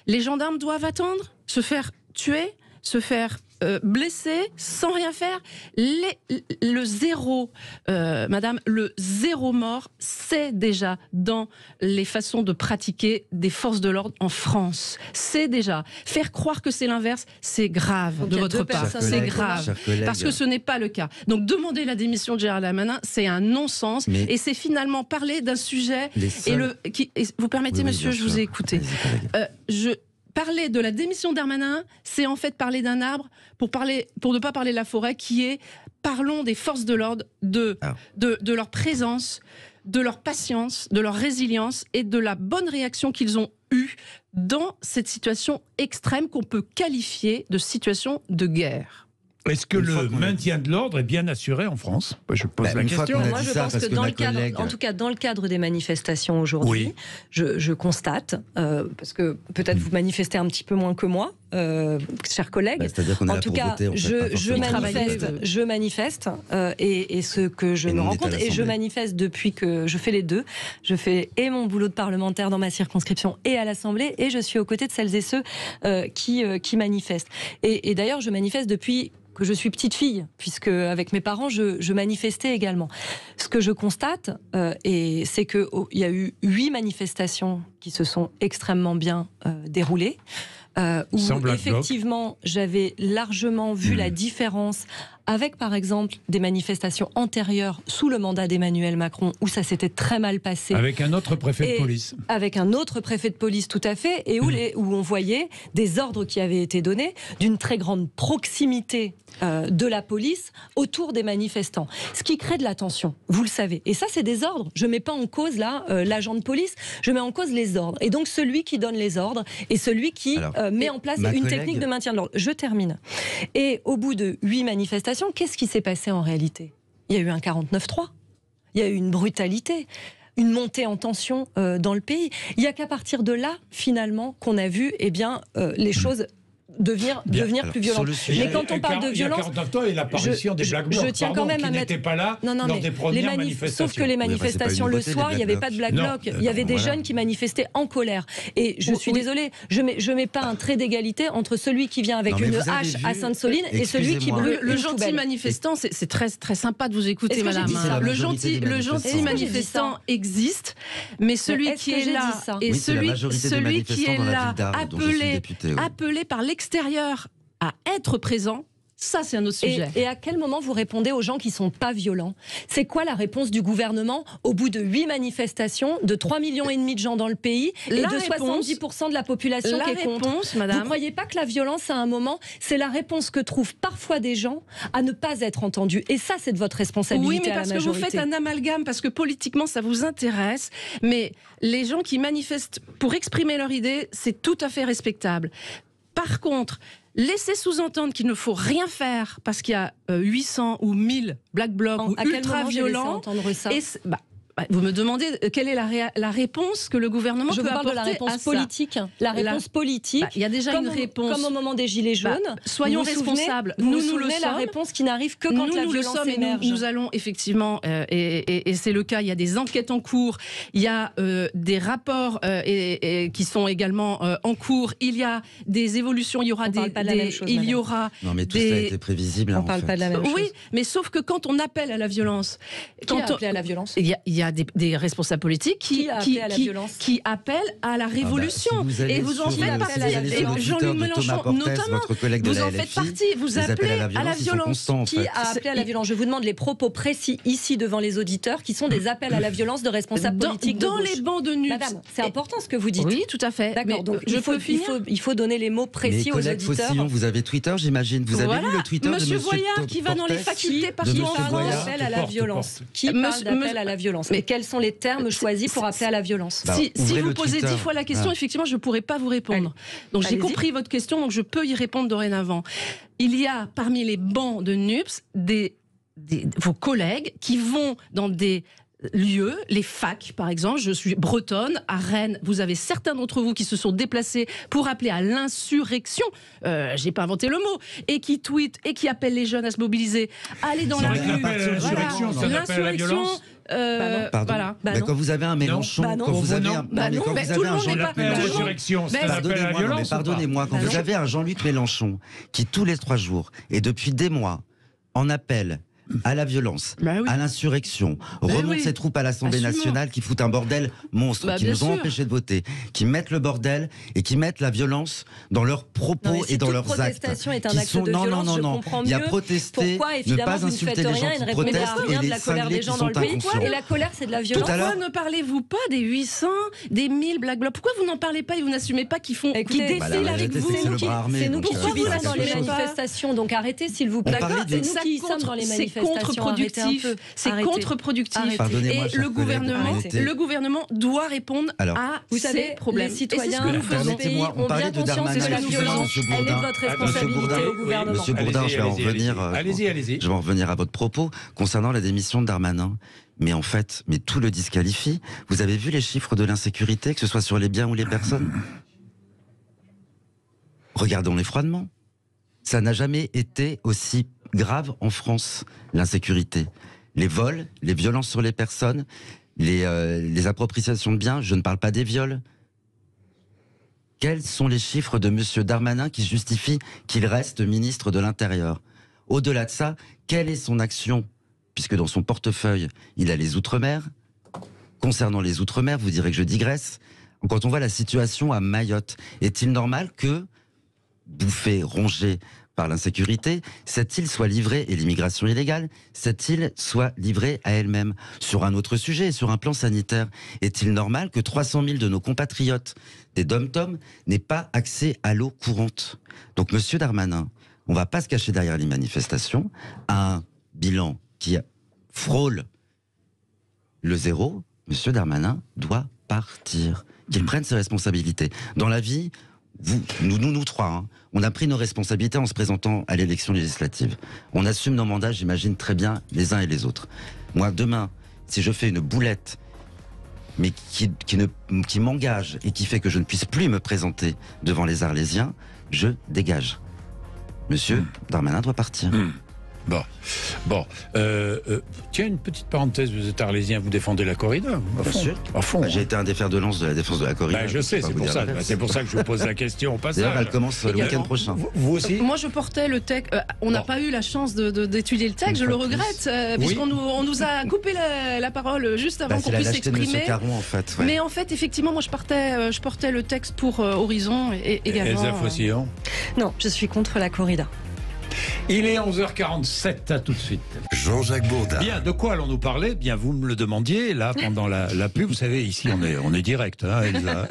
Les gendarmes doivent attendre, se faire tuer, se faire blesser, sans rien faire. Le zéro, madame, le zéro mort, c'est déjà dans les façons de pratiquer des forces de l'ordre en France. C'est déjà. Faire croire que c'est l'inverse, c'est grave. Donc, de votre part. C'est grave. Parce que ce n'est pas le cas. Donc, demander la démission de Gérald Darmanin, c'est un non-sens. Et c'est finalement parler d'un sujet. Vous permettez, monsieur, je vous ai écouté. Parler de la démission de Darmanin, c'est en fait parler d'un arbre pour ne pas parler de la forêt, qui est, parlons des forces de l'ordre, de leur présence, de leur patience, de leur résilience et de la bonne réaction qu'ils ont eue dans cette situation extrême qu'on peut qualifier de situation de guerre. Est-ce que le maintien de l'ordre est bien assuré en France? Je pose la question. Moi, je pense que dans le cadre, en tout cas dans le cadre des manifestations aujourd'hui, je constate, parce que peut-être vous manifestez un petit peu moins que moi, chers collègues. En tout cas, je manifeste, et ce que je me rends compte, et je manifeste depuis que je fais les deux. Je fais et mon boulot de parlementaire dans ma circonscription et à l'Assemblée, et je suis aux côtés de celles et ceux qui manifestent. Et d'ailleurs, je manifeste depuis que je suis petite fille, puisque avec mes parents, je manifestais également. Ce que je constate, c'est qu'il y a eu 8 manifestations qui se sont extrêmement bien déroulées, où effectivement, j'avais largement vu la différence avec, par exemple, des manifestations antérieures sous le mandat d'Emmanuel Macron, où ça s'était très mal passé. Avec un autre préfet de police. Avec un autre préfet de police, tout à fait, et où on voyait des ordres qui avaient été donnés d'une très grande proximité de la police autour des manifestants. Ce qui crée de la tension, vous le savez. Et ça, c'est des ordres. Je ne mets pas en cause, là, l'agent de police, je mets en cause les ordres. Et donc, celui qui donne les ordres et celui qui met en place une technique de maintien de l'ordre. Je termine. Et au bout de 8 manifestations, qu'est-ce qui s'est passé en réalité? Il y a eu un 49-3. Il y a eu une brutalité, une montée en tension dans le pays. Il n'y a qu'à partir de là, finalement, qu'on a vu les choses devenir plus violentes. Mais quand on parle de violence, je tiens quand même à mettre pas là lors des premières manifestations. Sauf que les manifestations le soir, il n'y avait pas de Black Bloc. Il y avait des jeunes qui manifestaient en colère. Et je suis désolée, je mets pas un trait d'égalité entre celui qui vient avec une hache à Sainte-Soline et celui qui brûle le gentil manifestant. C'est très très sympa de vous écouter, madame. Le gentil manifestant existe, mais celui qui est là et celui qui est là appelé par l'extérieur à être présent, ça c'est un autre sujet. Et à quel moment vous répondez aux gens qui ne sont pas violents? C'est quoi la réponse du gouvernement au bout de 8 manifestations, de 3,5 millions de gens dans le pays et de 70% de la population qui est contre? Madame. Vous ne croyez pas que la violence, à un moment, c'est la réponse que trouvent parfois des gens à ne pas être entendus? Et ça, c'est de votre responsabilité. Oui, mais parce que vous faites un amalgame, parce que politiquement, ça vous intéresse, mais les gens qui manifestent pour exprimer leur idée, c'est tout à fait respectable. Par contre, laisser sous-entendre qu'il ne faut rien faire parce qu'il y a 800 ou 1000 Black Blocs ou ultra-violents... Vous me demandez quelle est la réponse que le gouvernement peut apporter. Je vous parle de la réponse politique. La réponse politique. Il y a déjà une réponse. Comme au moment des Gilets jaunes. Soyons responsables. Nous le sommes. La réponse qui n'arrive que quand la violence émerge. Nous allons effectivement, et c'est le cas, il y a des enquêtes en cours, il y a des rapports qui sont également en cours, il y a des évolutions, il y aura Non mais tout ça a été prévisible. On ne parle pas de la même chose. Oui, mais sauf que quand on appelle à la violence... Qui a appelé à la violence? Il y a des responsables politiques qui appellent à la révolution. Et vous en faites partie. Et Jean-Luc Mélenchon, notamment, vous en faites partie. Vous appelez à la violence. Qui a appelé à la violence? Je vous demande les propos précis ici devant les auditeurs qui sont des appels à la violence de responsables politiques dans les bancs de NUPES. Madame, c'est important ce que vous dites. Oui, tout à fait. D'accord, donc il faut donner les mots précis aux auditeurs. Faucillon, vous avez Twitter, j'imagine. Vous avez lu le Twitter de Monsieur Voyard qui va dans les facultés partout en France. Qui parle d'appel à la violence? Qui parle d'appel à la violence? Mais quels sont les termes choisis pour appeler à la violence? Si vous posez 10 fois la question, effectivement, je ne pourrais pas vous répondre. Donc j'ai compris votre question, donc je peux y répondre dorénavant. Il y a parmi les bancs de NUPES vos collègues qui vont dans des lieu, les facs par exemple. Je suis bretonne, à Rennes, vous avez certains d'entre vous qui se sont déplacés pour appeler à l'insurrection, j'ai pas inventé le mot, et qui tweetent et qui appellent les jeunes à se mobiliser, aller dans la rue. L'insurrection, ça s'appelle la violence. Pardon. Voilà. Quand vous avez un Mélenchon, quand vous avez un l'insurrection, ça s'appelle la violence. Pardonnez-moi, quand vous avez un Jean-Luc Mélenchon qui tous les 3 jours et depuis des mois en appelle à la violence, à l'insurrection, remonte ses troupes à l'Assemblée nationale qui foutent un bordel monstre, qui nous ont empêchés de voter, qui mettent le bordel et qui mettent la violence dans leurs propos et dans leurs actes. Protestation est un acte de violence, je comprends mieux. Il y a protester, pourquoi, ne pas insulter les gens qui protestent et les cinglés qui sont inconscients. Et la colère, c'est de la violence. Pourquoi ne parlez-vous pas des 800, des 1000 Black Blocs? Pourquoi vous n'en parlez pas et vous n'assumez pas qu'ils défilent avec vous? C'est nous qui subissons dans les manifestations, donc arrêtez s'il vous plaît. C'est nous qui sommes dans les manifestations. C'est contre-productif. Et le gouvernement doit répondre à ces problèmes. Les citoyens ont bien conscience de ce que nous faisons. Elle est de votre responsabilité au gouvernement. Monsieur Bourdin, je vais en revenir. Allez-y. Je vais en revenir à votre propos concernant la démission de Darmanin. Mais en fait, tout le disqualifie. Vous avez vu les chiffres de l'insécurité, que ce soit sur les biens ou les personnes? Regardons-les froidement. Ça n'a jamais été aussi grave en France, l'insécurité. Les vols, les violences sur les personnes, les appropriations de biens, je ne parle pas des viols. Quels sont les chiffres de M. Darmanin qui justifient qu'il reste ministre de l'Intérieur? Au-delà de ça, quelle est son action? Puisque dans son portefeuille, il a les Outre-mer. Concernant les Outre-mer, vous direz que je digresse. Quand on voit la situation à Mayotte, est-il normal que, bouffé, rongé par l'insécurité, cette île soit livrée, et l'immigration illégale, cette île soit livrée à elle-même? Sur un autre sujet, sur un plan sanitaire, est-il normal que 300 000 de nos compatriotes des DOM-TOM n'aient pas accès à l'eau courante? Donc, Monsieur Darmanin, on ne va pas se cacher derrière les manifestations, à un bilan qui frôle le zéro, Monsieur Darmanin doit partir, qu'il prenne ses responsabilités. Dans la vie, nous trois, on a pris nos responsabilités en se présentant à l'élection législative. On assume nos mandats, j'imagine très bien, les uns et les autres. Moi, demain, si je fais une boulette, mais qui m'engage et qui fait que je ne puisse plus me présenter devant les Arlésiens, je dégage. Monsieur Darmanin doit partir. Bon. Tiens, une petite parenthèse, vous êtes arlésien, vous défendez la corrida? Bien sûr. À fond. J'ai été un des fers de lance de la défense de la corrida. Je sais, c'est pour ça. C'est pour ça que je vous pose la question au passage. D'ailleurs, elle commence le week-end prochain. Vous aussi? Moi, je portais le texte. On n'a pas eu la chance d'étudier le texte, je le regrette, puisqu'on nous a coupé la parole juste avant qu'on puisse s'exprimer. Caron, en fait. Mais en fait, effectivement, moi, je portais le texte pour Horizon et également. Elsa Fossillon? Non, je suis contre la corrida. Il est 11h47, à tout de suite. Jean-Jacques Bourdin. Bien, de quoi allons-nous parler? Bien, vous me le demandiez, là, pendant la pub. Vous savez, ici, on est direct,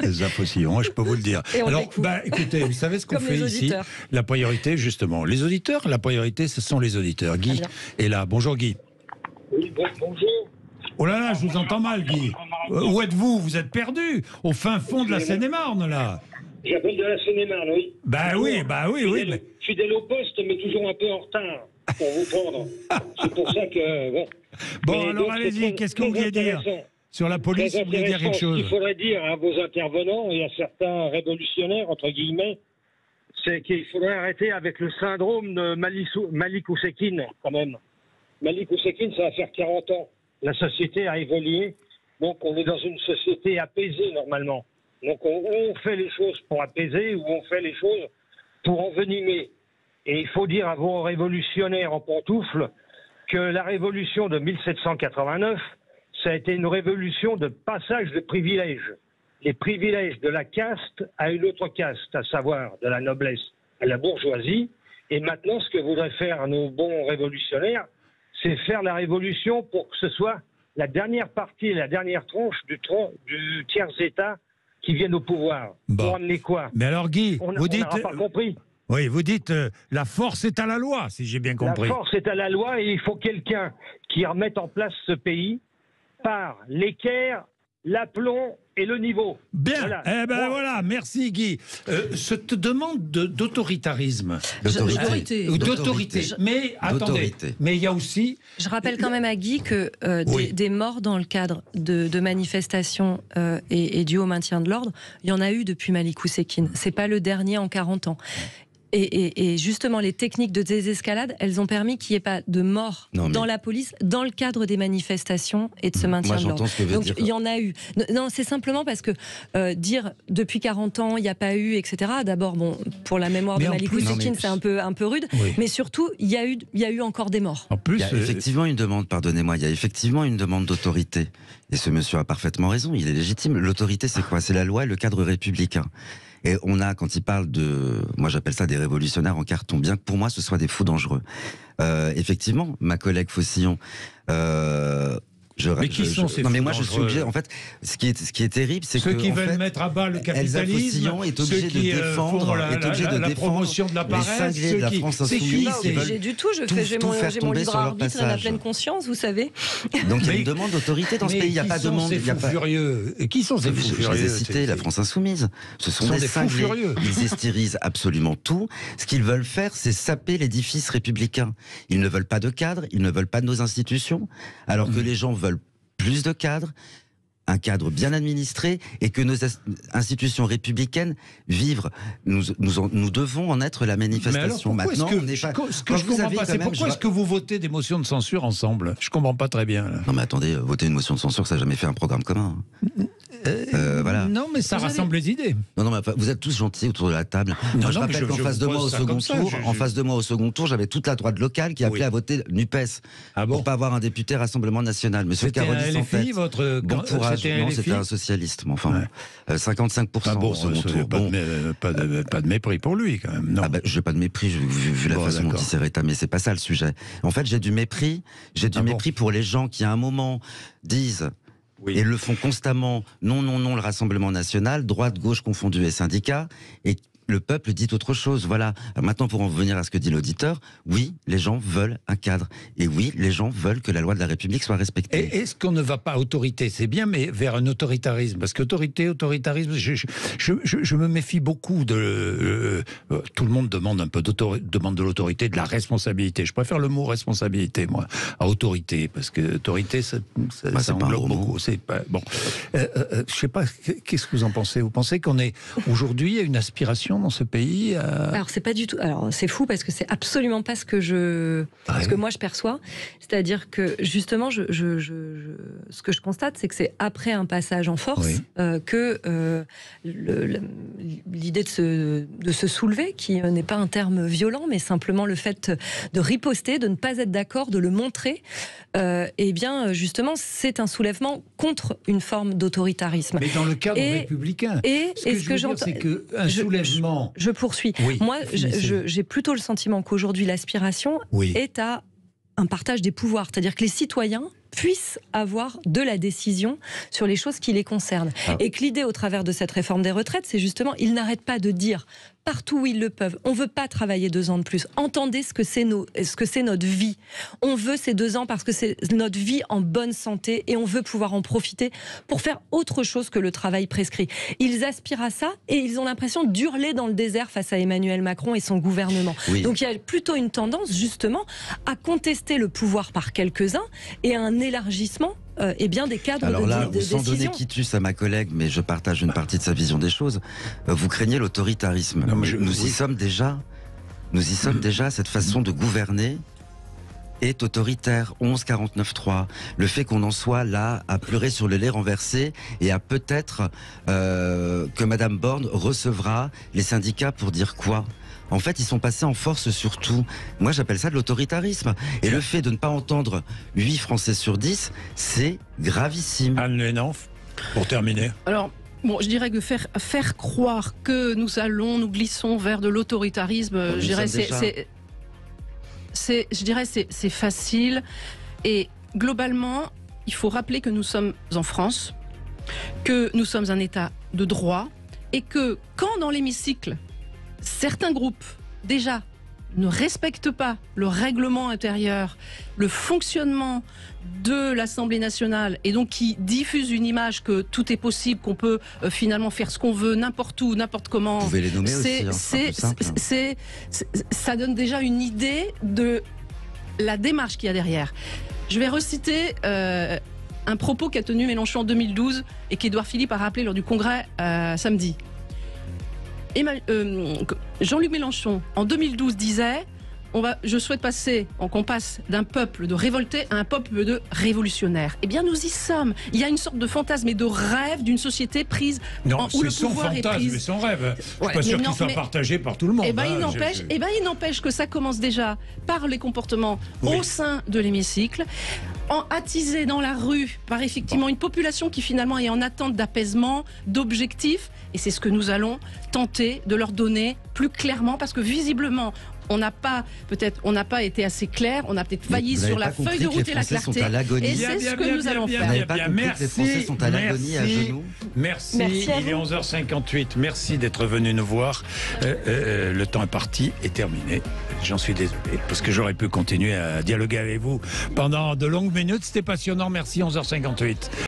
Elsa Fossillon, je peux vous le dire. Alors, écoutez, vous savez ce qu'on fait ici? La priorité, justement. Les auditeurs, la priorité, ce sont les auditeurs. Guy est là. Bonjour, Guy. Oui, bonjour. Oh là là, je vous entends mal, Guy. Où êtes-vous? Vous êtes perdu, au fin fond de la Seine-et-Marne, là. J'appelle de la Seine-et-Marne, oui. Oui. Fidèle au poste, mais toujours un peu en retard pour vous prendre. C'est pour ça que... Bon, alors allez-y, qu'est-ce que vous vouliez dire? Sur la police, vous voulez dire quelque chose? Ce qu'il faudrait dire à vos intervenants et à certains révolutionnaires, entre guillemets, c'est qu'il faudrait arrêter avec le syndrome de Malik Oussekine, quand même. Malik Oussekine, ça va faire 40 ans. La société a évolué, donc on est dans une société apaisée, normalement. Donc on fait les choses pour apaiser ou on fait les choses pour envenimer. Et il faut dire à vos révolutionnaires en pantoufles que la révolution de 1789, ça a été une révolution de passage de privilèges. Les privilèges de la caste à une autre caste, à savoir de la noblesse à la bourgeoisie. Et maintenant, ce que voudraient faire nos bons révolutionnaires, c'est faire la révolution pour que ce soit la dernière partie, la dernière tranche du tiers-État qui viennent au pouvoir. Bon. Pour amener quoi? Mais alors, Guy, vous dites... On n'a pas compris. Oui, vous dites la force est à la loi, si j'ai bien compris. La force est à la loi et il faut quelqu'un qui remette en place ce pays par l'équerre l'aplomb et le niveau. Bien, Voilà. eh ben voilà, merci Guy. Cette demande d'autoritarisme. D'autorité. Ou d'autorité. Mais attendez, D'autorité. mais il y a aussi... Je rappelle quand même à Guy que des morts dans le cadre de manifestations et dues au maintien de l'ordre, il y en a eu depuis Malik Oussekine. C'est pas le dernier en 40 ans. Et justement, les techniques de désescalade, elles ont permis qu'il n'y ait pas de morts dans la police, dans le cadre des manifestations et de ce maintien de l'ordre. Donc il y en a eu. Non, c'est simplement parce que dire depuis 40 ans, il n'y a pas eu, etc. D'abord, bon, pour la mémoire de Malik Oussekine, c'est un peu rude. Oui. Mais surtout, il y a eu encore des morts. En plus, il y a effectivement une demande, pardonnez-moi, il y a effectivement une demande d'autorité. Et ce monsieur a parfaitement raison, il est légitime. L'autorité, c'est quoi? C'est la loi et le cadre républicain. Et on a, quand il parle moi j'appelle ça des révolutionnaires en carton, bien que pour moi ce soit des fous dangereux. Effectivement, ma collègue Faucillon, mais qui sont ces non mais moi dangereux. Je suis obligé, en fait, ce qui est terrible, c'est que ceux qui veulent mettre à bas le capitalisme, est obligé de défendre, la promotion de la paresse, de la France insoumise. C'est pas obligé du tout. J'ai mon libre arbitre et la pleine conscience, vous savez. Donc il y a une demande d'autorité dans ce pays. Il n'y a pas de demande. Qui sont ces fous furieux? Qui sont ces fous furieux? Je les ai cités, la France insoumise. Ce sont des fous furieux. Ils hystérisent absolument tout. Ce qu'ils veulent faire, c'est saper l'édifice républicain. Ils ne veulent pas de cadres, ils ne veulent pas de nos institutions, alors que les gens veulent plus de cadres, un cadre bien administré, et que nos institutions républicaines vivent. Nous devons en être la manifestation. Maintenant, pourquoi est-ce que vous votez des motions de censure ensemble? Je comprends pas très bien. Là. Non mais attendez, voter une motion de censure, ça n'a jamais fait un programme commun. Voilà. Non, mais ça rassemble les idées. Non, mais vous êtes tous gentils autour de la table. Moi, je rappelle qu'en face de moi au second tour, j'avais toute la droite locale qui appelait à voter NUPES pour pas avoir un député Rassemblement National. Monsieur Carolis, en fait, bon courage. Non, c'était un socialiste. Mais enfin, 55% au second tour. Pas de mépris pour lui, quand même. Non. Ah ben, j'ai pas de mépris vu la façon dont il s'est rétamé. C'est pas ça le sujet. En fait, j'ai du mépris. J'ai du mépris pour les gens qui, à un moment, disent. Et le font constamment, non, le Rassemblement National, droite, gauche confondue et syndicats, et le peuple dit autre chose. Voilà. Alors maintenant, pour en revenir à ce que dit l'auditeur, oui, les gens veulent un cadre. Et oui, les gens veulent que la loi de la République soit respectée. Et est-ce qu'on ne va pas, autorité, c'est bien, mais vers un autoritarisme? Parce qu'autoritarisme, je me méfie beaucoup de... tout le monde demande un peu demande de l'autorité, de la responsabilité. Je préfère le mot responsabilité, moi, à autorité, parce que autorité, ça englobe beaucoup. C'est pas, bon. Je sais pas, qu'est-ce que vous en pensez? Vous pensez qu'on est... Aujourd'hui, il y a une aspiration dans ce pays Alors c'est pas du tout. Alors c'est fou parce que c'est absolument pas ce que que moi je perçois. C'est-à-dire que justement, ce que je constate, c'est que c'est après un passage en force que l'idée de se soulever, qui n'est pas un terme violent, mais simplement le fait de riposter, de ne pas être d'accord, de le montrer, et bien justement, c'est un soulèvement contre une forme d'autoritarisme. Mais dans le cadre républicain. Ce que j'entends, c'est qu'un soulèvement. Je poursuis. Moi, j'ai plutôt le sentiment qu'aujourd'hui, l'aspiration est à un partage des pouvoirs. C'est-à-dire que les citoyens puissent avoir de la décision sur les choses qui les concernent. Et que l'idée, au travers de cette réforme des retraites, c'est justement, ils n'arrêtent pas de dire, partout où ils le peuvent, on ne veut pas travailler 2 ans de plus. Entendez ce que c'est notre vie. On veut ces 2 ans parce que c'est notre vie en bonne santé et on veut pouvoir en profiter pour faire autre chose que le travail prescrit. Ils aspirent à ça et ils ont l'impression d'hurler dans le désert face à Emmanuel Macron et son gouvernement. Donc il y a plutôt une tendance, justement, à contester le pouvoir par quelques-uns et à un élargissement des cadres Alors là, de décision. sans donner quitus à ma collègue, mais je partage une partie de sa vision des choses, vous craignez l'autoritarisme. Nous y sommes déjà. Cette façon de gouverner est autoritaire. 11-49-3. Le fait qu'on en soit là à pleurer sur le lait renversé et à peut-être que Madame Borne recevra les syndicats pour dire quoi? En fait, ils sont passés en force sur tout. Moi, j'appelle ça de l'autoritarisme. Et le fait de ne pas entendre 8 Français sur 10, c'est gravissime. Anne Lenanf, pour terminer. Alors, bon, je dirais que faire croire que nous glissons vers de l'autoritarisme, je dirais c'est facile. Et globalement, il faut rappeler que nous sommes en France, que nous sommes un État de droit, et que quand dans l'hémicycle, certains groupes, déjà, ne respecte pas le règlement intérieur, le fonctionnement de l'Assemblée nationale, et donc qui diffuse une image que tout est possible, qu'on peut finalement faire ce qu'on veut, n'importe où, n'importe comment. Vous pouvez les nommer aussi, ça donne déjà une idée de la démarche qu'il y a derrière. Je vais reciter un propos qu'a tenu Mélenchon en 2012 et qu'Édouard Philippe a rappelé lors du congrès samedi. Jean-Luc Mélenchon, en 2012, disait je souhaite qu'on passe d'un peuple de révolté à un peuple de révolutionnaire. Eh bien, nous y sommes. Il y a une sorte de fantasme et de rêve d'une société prise où le pouvoir est pris. C'est son fantasme et son rêve. Je suis pas sûr qu'il soit partagé par tout le monde. Il n'empêche que ça commence déjà par les comportements au sein de l'hémicycle, attisé dans la rue par effectivement une population qui finalement est en attente d'apaisement, d'objectifs. Et c'est ce que nous allons tenter de leur donner plus clairement, parce que visiblement, on n'a pas été assez clair, on a peut-être failli sur la feuille de route et la clarté. Et c'est ce que nous allons faire. Les Français sont à l'agonie, à genoux. Merci. Il est 11h58. Merci d'être venu nous voir. Le temps est parti et terminé. J'en suis désolé, parce que j'aurais pu continuer à dialoguer avec vous pendant de longues minutes. C'était passionnant. Merci, 11h58.